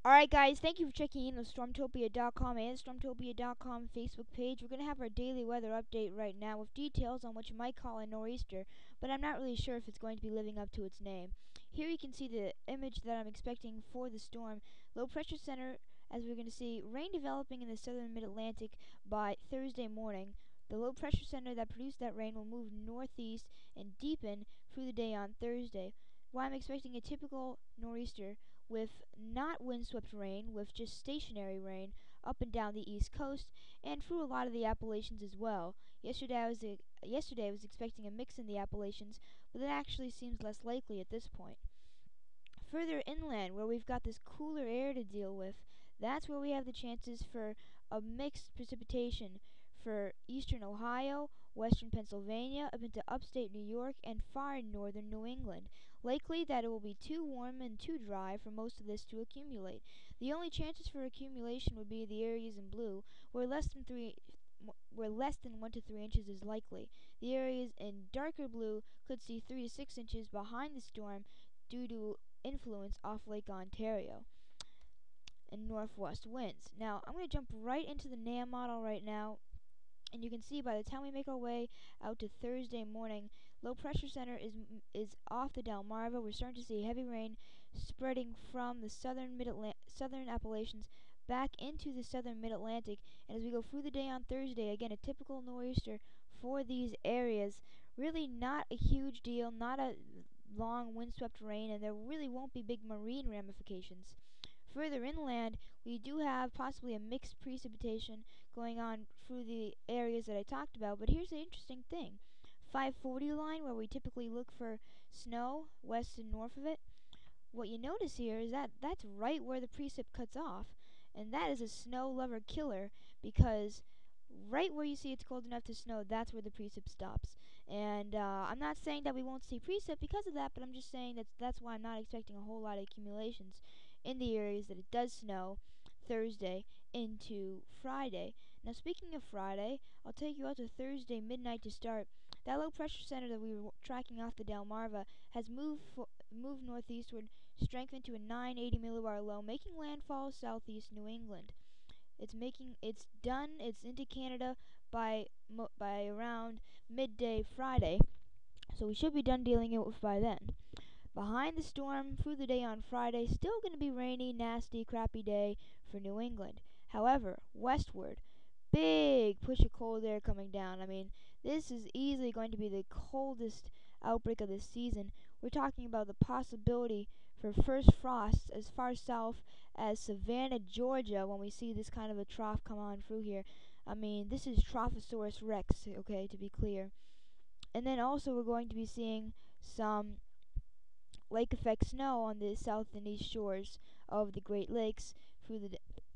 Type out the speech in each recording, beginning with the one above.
Alright guys, thank you for checking in the Stormtopia.com and Stormtopia.com Facebook page. We're going to have our daily weather update right now with details on what you might call a nor'easter, but I'm not really sure if it's going to be living up to its name. Here you can see the image that I'm expecting for the storm. Low pressure center, as we're going to see, rain developing in the southern mid-Atlantic by Thursday morning. The low pressure center that produced that rain will move northeast and deepen through the day on Thursday. While I'm expecting a typical nor'easter with not windswept rain, with just stationary rain up and down the east coast and through a lot of the Appalachians as well. Yesterday I was expecting a mix in the Appalachians, but that actually seems less likely at this point. Further inland, where we've got this cooler air to deal with, that's where we have the chances for a mixed precipitation for eastern Ohio, western Pennsylvania, up into upstate New York, and far northern New England. Likely that it will be too warm and too dry for most of this to accumulate. The only chances for accumulation would be the areas in blue, where less than 1 to 3 inches is likely. The areas in darker blue could see 3 to 6 inches behind the storm due to influence off Lake Ontario and northwest winds. Now, I'm going to jump right into the NAM model right now, and you can see by the time we make our way out to Thursday morning, low pressure center is off the Delmarva. We're starting to see heavy rain spreading from the southern Appalachians back into the southern mid-Atlantic, and as we go through the day on Thursday, again a typical nor'easter for these areas. Really not a huge deal, not a long windswept rain, and there really won't be big marine ramifications. Further inland, we do have possibly a mixed precipitation going on through the areas that I talked about, but here's the interesting thing. 540 line, where we typically look for snow west and north of it, what you notice here is that that's right where the precip cuts off, and that is a snow lover killer, because right where you see it's cold enough to snow, that's where the precip stops. And I'm not saying that we won't see precip because of that, but I'm just saying that's why I'm not expecting a whole lot of accumulations in the areas that it does snow Thursday into Friday. Now, speaking of Friday, I'll take you out to Thursday midnight to start. That low pressure center that we were tracking off the Delmarva has moved northeastward, strengthened to a 980 millibar low, making landfall southeast New England. It's done. It's into Canada by around midday Friday, so we should be done dealing it with by then. Behind the storm through the day on Friday, still going to be rainy, nasty, crappy day for New England. However, westward, big push of cold air coming down. I mean, this is easily going to be the coldest outbreak of this season. We're talking about the possibility for first frosts as far south as Savannah, Georgia, when we see this kind of a trough come on through here. I mean, this is Trophosaurus rex, okay, to be clear. And then also we're going to be seeing some lake effect snow on the south and east shores of the Great Lakes through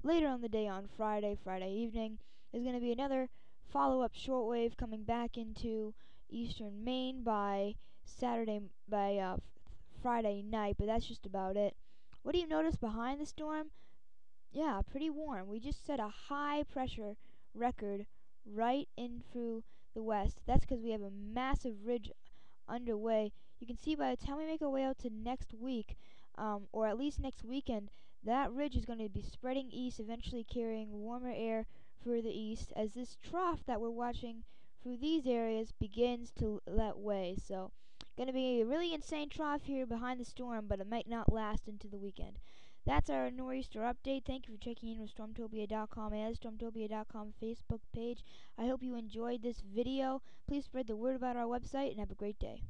later on the day on Friday evening. There's going to be another follow-up shortwave coming back into eastern Maine by Friday night, but that's just about it. What do you notice behind the storm? Yeah, pretty warm. We just set a high pressure record right in through the west. That's because we have a massive ridge underway. You can see by the time we make our way out to next week, or at least next weekend, that ridge is going to be spreading east, eventually carrying warmer air further east as this trough that we're watching through these areas begins to let way. So, going to be a really insane trough here behind the storm, but it might not last into the weekend. That's our nor'easter update. Thank you for checking in with Stormtopia.com and Stormtopia.com Facebook page. I hope you enjoyed this video. Please spread the word about our website and have a great day.